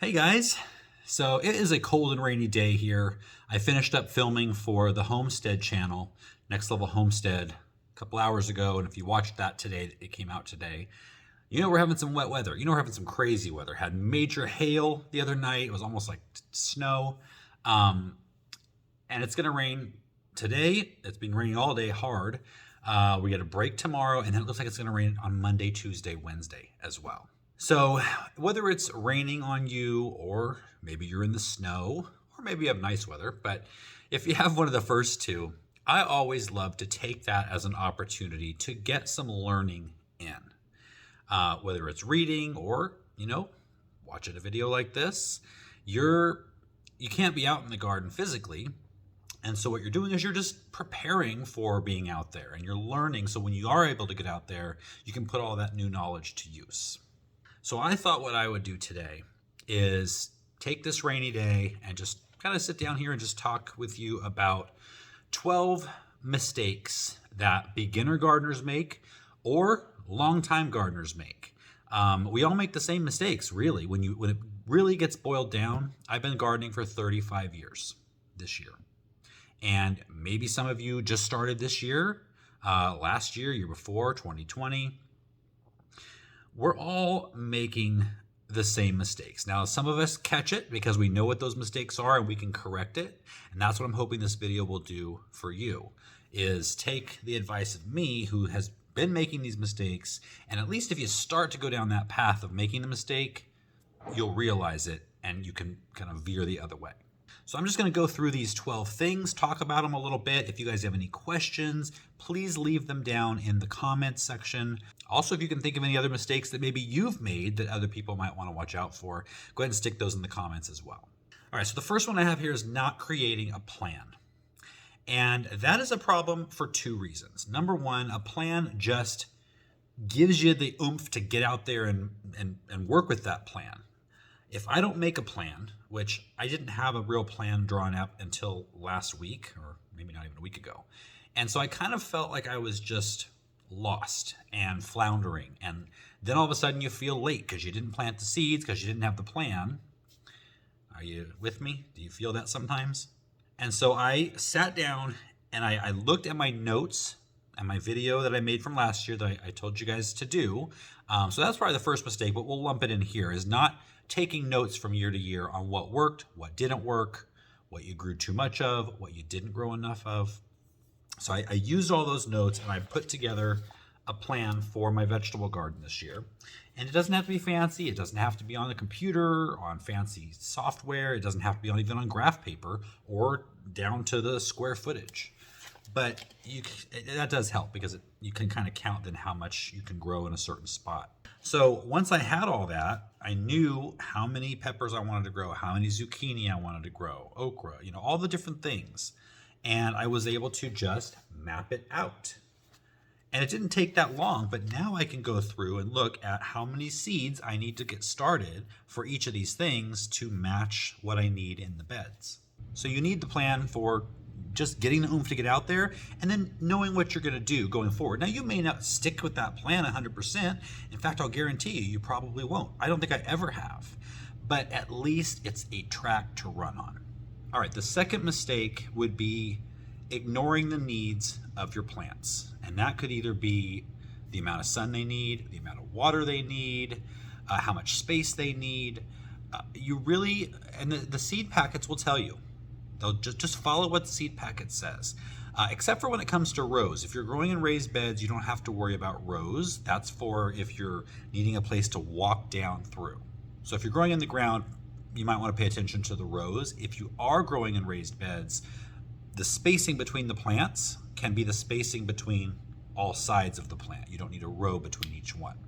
Hey guys, so it is a cold and rainy day here. I finished up filming for the Homestead channel, Next Level Homestead, a couple hours ago, and if you watched that today, it came out today. You know we're having some wet weather. You know we're having some crazy weather. Had major hail the other night. It was almost like snow. And it's going to rain today. It's been raining all day hard. We get a break tomorrow, and then it looks like it's going to rain on Monday, Tuesday, Wednesday as well. So whether it's raining on you, or maybe you're in the snow, or maybe you have nice weather, but if you have one of the first two, I always love to take that as an opportunity to get some learning in. Whether it's reading or, watching a video like this, you can't be out in the garden physically. And so what you're doing is you're just preparing for being out there, and you're learning. So when you are able to get out there, you can put all that new knowledge to use. So I thought what I would do today is take this rainy day and just kind of sit down here and just talk with you about 12 mistakes that beginner gardeners make or longtime gardeners make. We all make the same mistakes, really. When it really gets boiled down, I've been gardening for 35 years this year. And maybe some of you just started this year, last year before, 2020. We're all making the same mistakes. Now, some of us catch it because we know what those mistakes are and we can correct it. And that's what I'm hoping this video will do for you, is take the advice of me, who has been making these mistakes. And at least if you start to go down that path of making the mistake, you'll realize it and you can kind of veer the other way. So I'm just going to go through these 12 things, talk about them a little bit. If you guys have any questions, please leave them down in the comments section. Also, if you can think of any other mistakes that maybe you've made that other people might want to watch out for, go ahead and stick those in the comments as well. All right, so the first one I have here is not creating a plan. And that is a problem for two reasons. Number one, a plan just gives you the oomph to get out there and work with that plan. If I don't make a plan, which I didn't have a real plan drawn up until last week, or maybe not even a week ago. And so I kind of felt like I was just lost and floundering. And then all of a sudden you feel late because you didn't plant the seeds, because you didn't have the plan. Are you with me? Do you feel that sometimes? And so I sat down and I looked at my notes and my video that I made from last year that I told you guys to do. So that's probably the first mistake, but we'll lump it in here, is not taking notes from year to year on what worked, what didn't work, what you grew too much of, what you didn't grow enough of. So I used all those notes and I put together a plan for my vegetable garden this year. And it doesn't have to be fancy. It doesn't have to be on the computer, on fancy software. It doesn't have to be even on graph paper or down to the square footage. But that does help because you can kind of count then how much you can grow in a certain spot. So once I had all that, I knew how many peppers I wanted to grow, how many zucchini I wanted to grow, okra, all the different things. And I was able to just map it out. And it didn't take that long, but now I can go through and look at how many seeds I need to get started for each of these things to match what I need in the beds. So you need the plan for just getting the oomph to get out there and then knowing what you're going to do going forward. Now, you may not stick with that plan 100%. In fact, I'll guarantee you probably won't. I don't think I ever have. But at least it's a track to run on. All right, the second mistake would be ignoring the needs of your plants. And that could either be the amount of sun they need, the amount of water they need, how much space they need. And the seed packets will tell you. They'll just follow what the seed packet says. Except for when it comes to rows. If you're growing in raised beds, you don't have to worry about rows. That's for if you're needing a place to walk down through. So if you're growing in the ground, you might want to pay attention to the rows. If you are growing in raised beds, the spacing between the plants can be the spacing between all sides of the plant. You don't need a row between each one.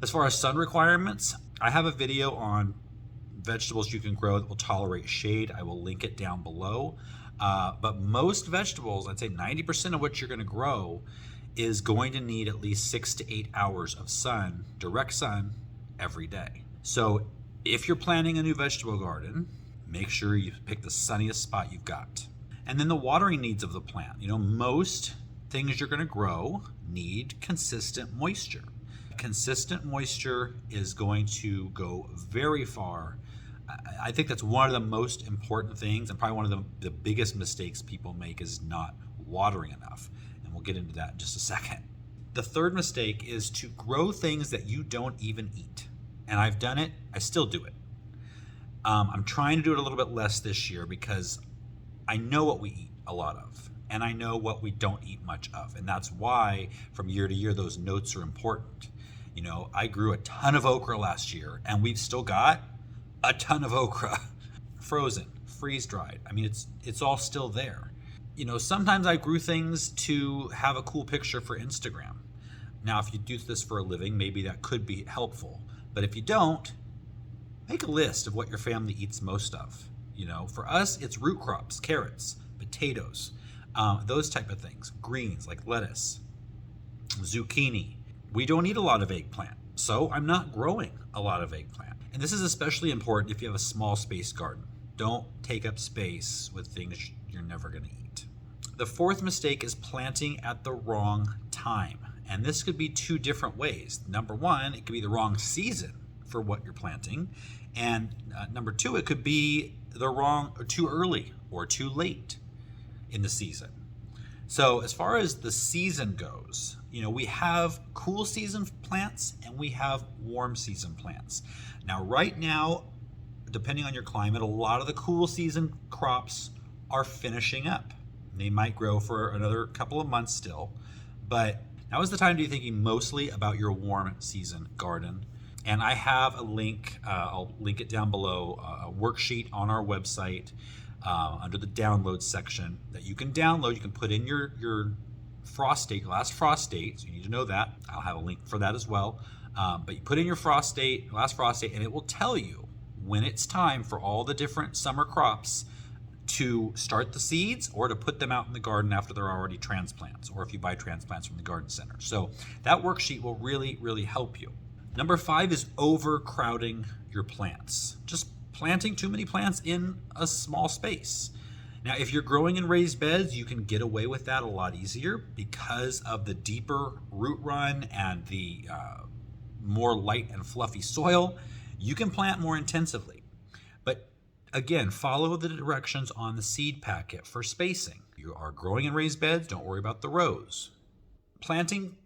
As far as sun requirements, I have a video on vegetables you can grow that will tolerate shade. I will link it down below. But most vegetables, I'd say 90% of what you're going to grow is going to need at least 6 to 8 hours of sun, direct sun, every day. So if you're planting a new vegetable garden, make sure you pick the sunniest spot you've got. And then the watering needs of the plant. Most things you're going to grow need consistent moisture. Consistent moisture is going to go very far I think that's one of the most important things, and probably one of the biggest mistakes people make is not watering enough. And we'll get into that in just a second. The third mistake is to grow things that you don't even eat. And I've done it. I still do it. I'm trying to do it a little bit less this year because I know what we eat a lot of, and I know what we don't eat much of. And that's why from year to year, those notes are important. You know, I grew a ton of okra last year, and we've still got a ton of okra frozen, freeze dried. I mean, it's all still there. You know, sometimes I grew things to have a cool picture for Instagram. Now, if you do this for a living, maybe that could be helpful. But if you don't, make a list of what your family eats most of. You know, for us, it's root crops, carrots, potatoes, those type of things. Greens like lettuce, zucchini. We don't eat a lot of eggplant, so I'm not growing a lot of eggplant. And this is especially important if you have a small space garden. Don't take up space with things you're never going to eat. The fourth mistake is planting at the wrong time. And this could be two different ways. Number one, it could be the wrong season for what you're planting. And number two, it could be the wrong or too early or too late in the season. So as far as the season goes, you know, we have cool season plants and we have warm season plants. Now, right now, depending on your climate, a lot of the cool season crops are finishing up. They might grow for another couple of months still, but now is the time to be thinking mostly about your warm season garden. And I have a link, I'll link it down below, a worksheet on our website under the download section that you can download. You can put in your frost date, last frost date, so you need to know that. I'll have a link for that as well. But you put in your frost date, last frost date, and it will tell you when it's time for all the different summer crops to start the seeds or to put them out in the garden after they're already transplants, or if you buy transplants from the garden center. So that worksheet will really, really help you. Number 5 is overcrowding your plants. Just planting too many plants in a small space. Now, if you're growing in raised beds, you can get away with that a lot easier because of the deeper root run and the more light and fluffy soil. You can plant more intensively. But again, follow the directions on the seed packet for spacing. You are growing in raised beds, don't worry about the rows. Planting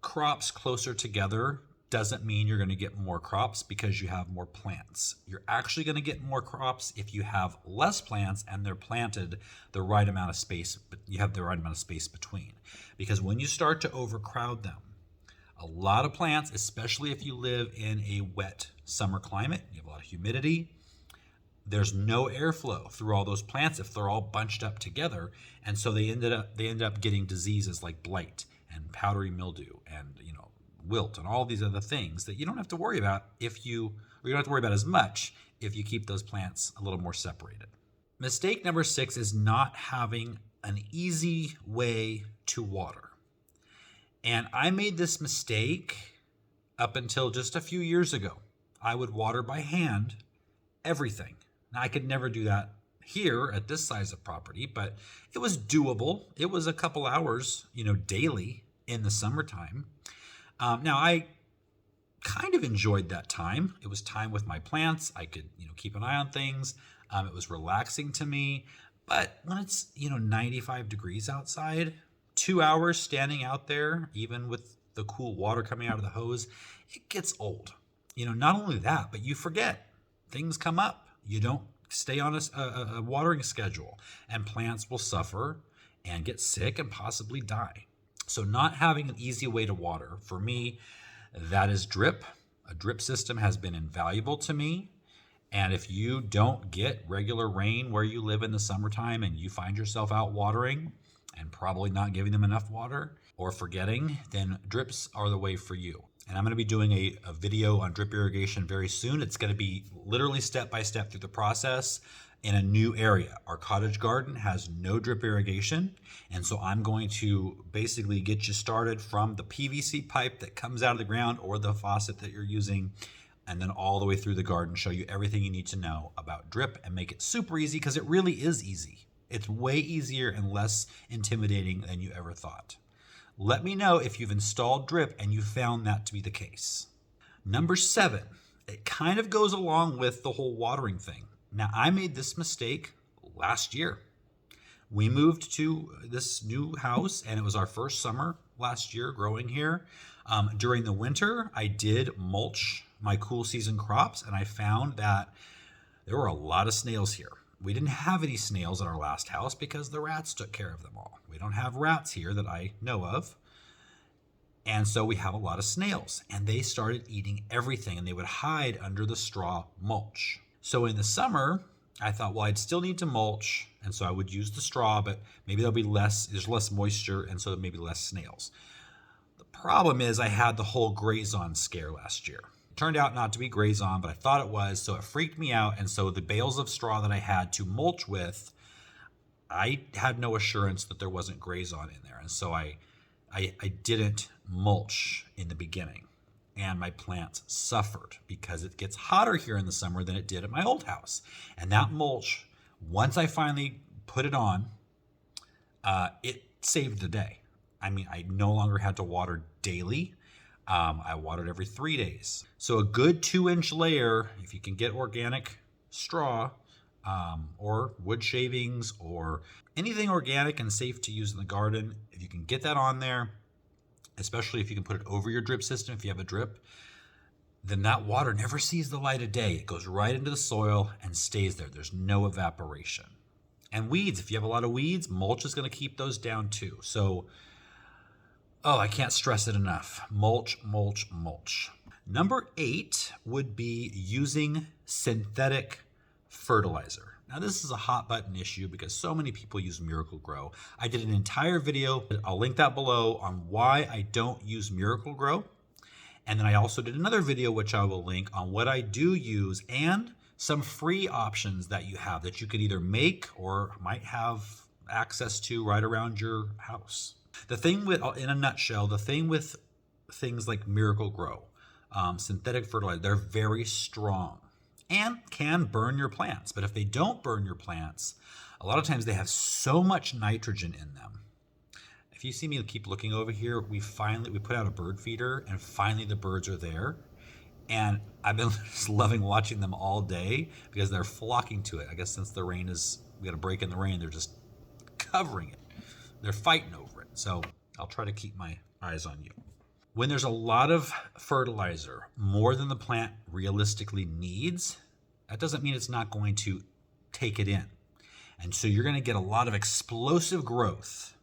crops closer together doesn't mean you're going to get more crops because you have more plants. You're actually going to get more crops if you have less plants and they're planted the right amount of space, but you have the right amount of space between. Because when you start to overcrowd them, a lot of plants, especially if you live in a wet summer climate, you have a lot of humidity, there's no airflow through all those plants if they're all bunched up together, and so they end up getting diseases like blight and powdery mildew and wilt and all these other things that you don't have to worry about or you don't have to worry about as much if you keep those plants a little more separated. Mistake number 6 is not having an easy way to water. And I made this mistake up until just a few years ago. I would water by hand everything. Now, I could never do that here at this size of property, but it was doable. It was a couple hours, daily in the summertime. Now, I kind of enjoyed that time. It was time with my plants. I could, keep an eye on things. It was relaxing to me. But when it's, 95 degrees outside, 2 hours standing out there, even with the cool water coming out of the hose, it gets old. Not only that, but you forget. Things come up. You don't stay on a watering schedule, and plants will suffer and get sick and possibly die. So not having an easy way to water, for me, that is drip. A drip system has been invaluable to me. And if you don't get regular rain where you live in the summertime and you find yourself out watering and probably not giving them enough water or forgetting, then drips are the way for you. And I'm going to be doing a video on drip irrigation very soon. It's going to be literally step by step through the process in a new area. Our cottage garden has no drip irrigation. And so I'm going to basically get you started from the PVC pipe that comes out of the ground or the faucet that you're using, and then all the way through the garden, show you everything you need to know about drip and make it super easy, because it really is easy. It's way easier and less intimidating than you ever thought. Let me know if you've installed drip and you found that to be the case. Number 7 it kind of goes along with the whole watering thing. Now, I made this mistake last year. We moved to this new house, and it was our first summer last year growing here. During the winter, I did mulch my cool season crops, and I found that there were a lot of snails here. We didn't have any snails at our last house because the rats took care of them all. We don't have rats here that I know of. And so we have a lot of snails, and they started eating everything, and they would hide under the straw mulch. So in the summer, I thought, well, I'd still need to mulch, and so I would use the straw, but maybe there's less moisture, and so maybe less snails. The problem is I had the whole grazon scare last year. It turned out not to be grazon, but I thought it was, so it freaked me out, and so the bales of straw that I had to mulch with, I had no assurance that there wasn't grazon in there, and so I didn't mulch in the beginning. And my plants suffered because it gets hotter here in the summer than it did at my old house. And that mulch, once I finally put it on, it saved the day. I mean, I no longer had to water daily. I watered every 3 days. So a good 2-inch layer, if you can get organic straw, or wood shavings, or anything organic and safe to use in the garden, if you can get that on there, especially if you can put it over your drip system, if you have a drip, then that water never sees the light of day. It goes right into the soil and stays there. There's no evaporation. And weeds, if you have a lot of weeds, mulch is going to keep those down too. So, I can't stress it enough. Mulch, mulch, mulch. Number 8 would be using synthetic fertilizer. Now, this is a hot button issue because so many people use Miracle-Gro. I did an entire video, I'll link that below, on why I don't use Miracle-Gro. And then I also did another video, which I will link, on what I do use and some free options that you have that you could either make or might have access to right around your house. The thing with, in a nutshell, the thing with things like Miracle-Gro, synthetic fertilizer, they're very strong and can burn your plants. But if they don't burn your plants, a lot of times they have so much nitrogen in them. If you see me keep looking over here, we put out a bird feeder, and finally the birds are there. And I've been just loving watching them all day because they're flocking to it. I guess since we got a break in the rain, they're just covering it. They're fighting over it. So I'll try to keep my eyes on you. When there's a lot of fertilizer, more than the plant realistically needs, that doesn't mean it's not going to take it in. And so you're going to get a lot of explosive growth.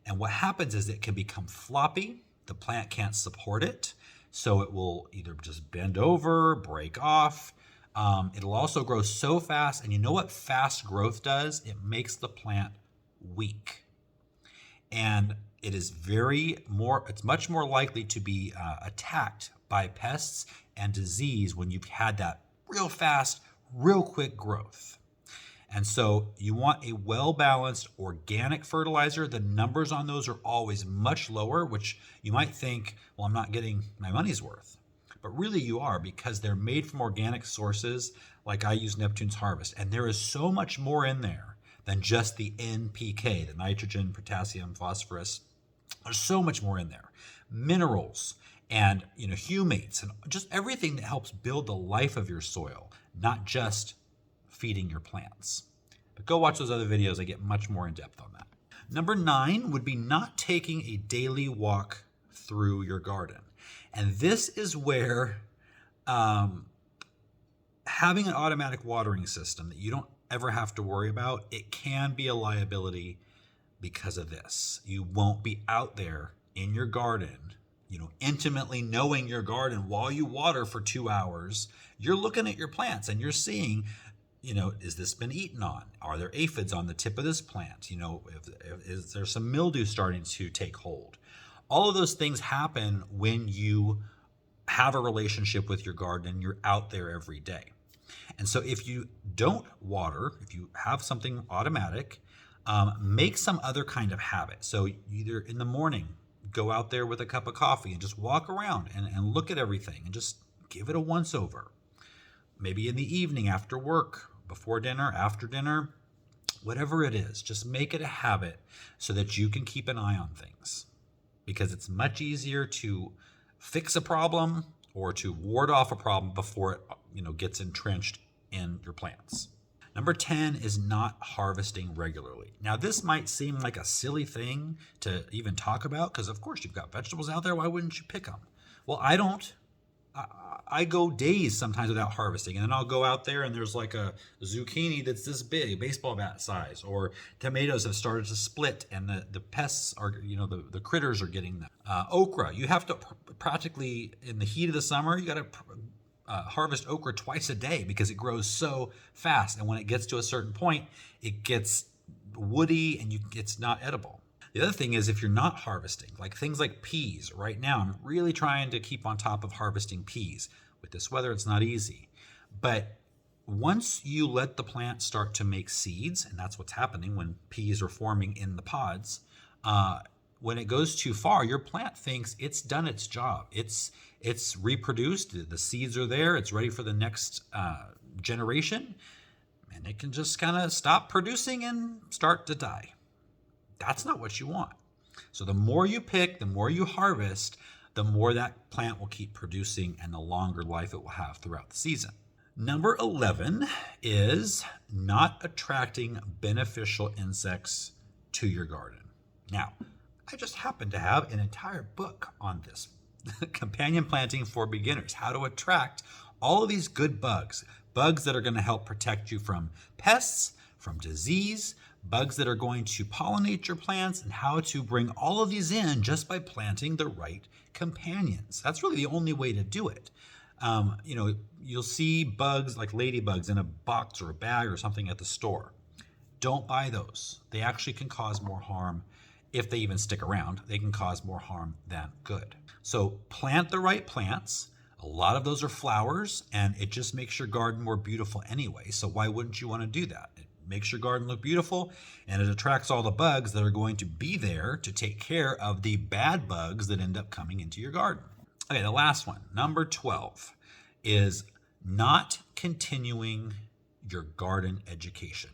And what happens is it can become floppy. The plant can't support it. So it will either just bend over, break off. It'll also grow so fast. And you know what fast growth does? It makes the plant weak. And it is it's much more likely to be attacked by pests and disease when you've had that real fast, real quick growth. And so you want a well-balanced organic fertilizer. The numbers on those are always much lower, which you might think, well, I'm not getting my money's worth. But really you are, because they're made from organic sources, like I use Neptune's Harvest. And there is so much more in there than just the NPK, the nitrogen, potassium, phosphorus. There's so much more in there. Minerals and humates and just everything that helps build the life of your soil, not just feeding your plants. But go watch those other videos. I get much more in depth on that. Number 9 would be not taking a daily walk through your garden. And this is where having an automatic watering system that you don't ever have to worry about, it can be a liability because of this. You won't be out there in your garden, intimately knowing your garden while you water for 2 hours. You're looking at your plants and you're seeing, is this been eaten on? Are there aphids on the tip of this plant? Is there some mildew starting to take hold? All of those things happen when you have a relationship with your garden and you're out there every day. And so if you don't water, if you have something automatic, make some other kind of habit. So either in the morning, go out there with a cup of coffee and just walk around and look at everything and just give it a once over. Maybe in the evening after work, before dinner, after dinner, whatever it is, just make it a habit so that you can keep an eye on things. Because it's much easier to fix a problem or to ward off a problem before it gets entrenched in your plants. Number 10 is not harvesting regularly. Now, this might seem like a silly thing to even talk about because, of course, you've got vegetables out there. Why wouldn't you pick them? Well, I don't. I go days sometimes without harvesting, and then I'll go out there and there's like a zucchini that's this big, baseball bat size, or tomatoes have started to split and the pests are, the critters are getting them. Okra, you have to practically, in the heat of the summer, you got to harvest okra twice a day because it grows so fast, and when it gets to a certain point, it gets woody and it's not edible. The other thing is, if you're not harvesting, like things like peas, right now I'm really trying to keep on top of harvesting peas. With this weather, it's not easy. But once you let the plant start to make seeds, and that's what's happening when peas are forming in the pods, when it goes too far, your plant thinks it's done its job. It's reproduced, the seeds are there, it's ready for the next generation, and it can just kind of stop producing and start to die. That's not what you want. So the more you pick, the more you harvest, the more that plant will keep producing and the longer life it will have throughout the season. Number 11 is not attracting beneficial insects to your garden. Now, I just happen to have an entire book on this. Companion planting for beginners, how to attract all of these good bugs that are going to help protect you from pests, from disease, bugs that are going to pollinate your plants, and how to bring all of these in just by planting the right companions. That's really the only way to do it. You'll see bugs like ladybugs in a box or a bag or something at the store. Don't buy those. They actually can cause more harm. If they even stick around, they can cause more harm than good. So plant the right plants. A lot of those are flowers, and it just makes your garden more beautiful anyway. So why wouldn't you want to do that? It makes your garden look beautiful, and it attracts all the bugs that are going to be there to take care of the bad bugs that end up coming into your garden. Okay, the last one, number 12, is not continuing your garden education.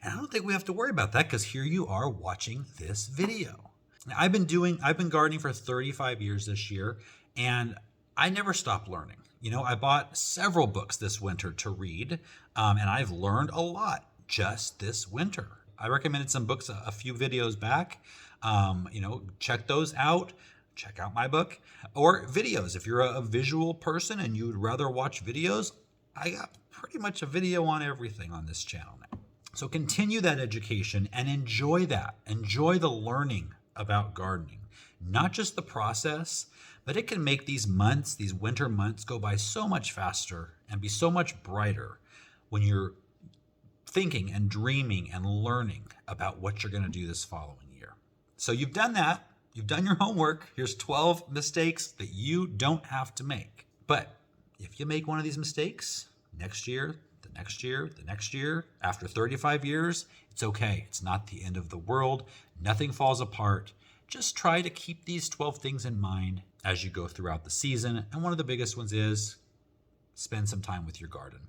And I don't think we have to worry about that because here you are watching this video. Now, I've been gardening for 35 years this year, and I never stop learning. I bought several books this winter to read, and I've learned a lot just this winter. I recommended some books a few videos back. Check those out. Check out my book or videos. If you're a visual person and you would rather watch videos, I got pretty much a video on everything on this channel now. So continue that education and enjoy that. Enjoy the learning about gardening, not just the process, but it can make these winter months go by so much faster and be so much brighter when you're thinking and dreaming and learning about what you're going to do this following year. So you've done that. You've done your homework. Here's 12 mistakes that you don't have to make. But if you make one of these mistakes next year, the next year, the next year, after 35 years, it's okay. It's not the end of the world. Nothing falls apart. Just try to keep these 12 things in mind as you go throughout the season. And one of the biggest ones is spend some time with your garden.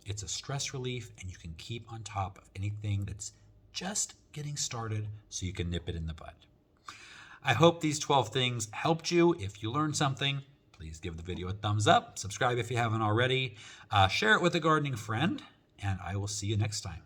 It's a stress relief, and you can keep on top of anything that's just getting started so you can nip it in the bud. I hope these 12 things helped you. If you learned something, please give the video a thumbs up. Subscribe if you haven't already. Share it with a gardening friend, and I will see you next time.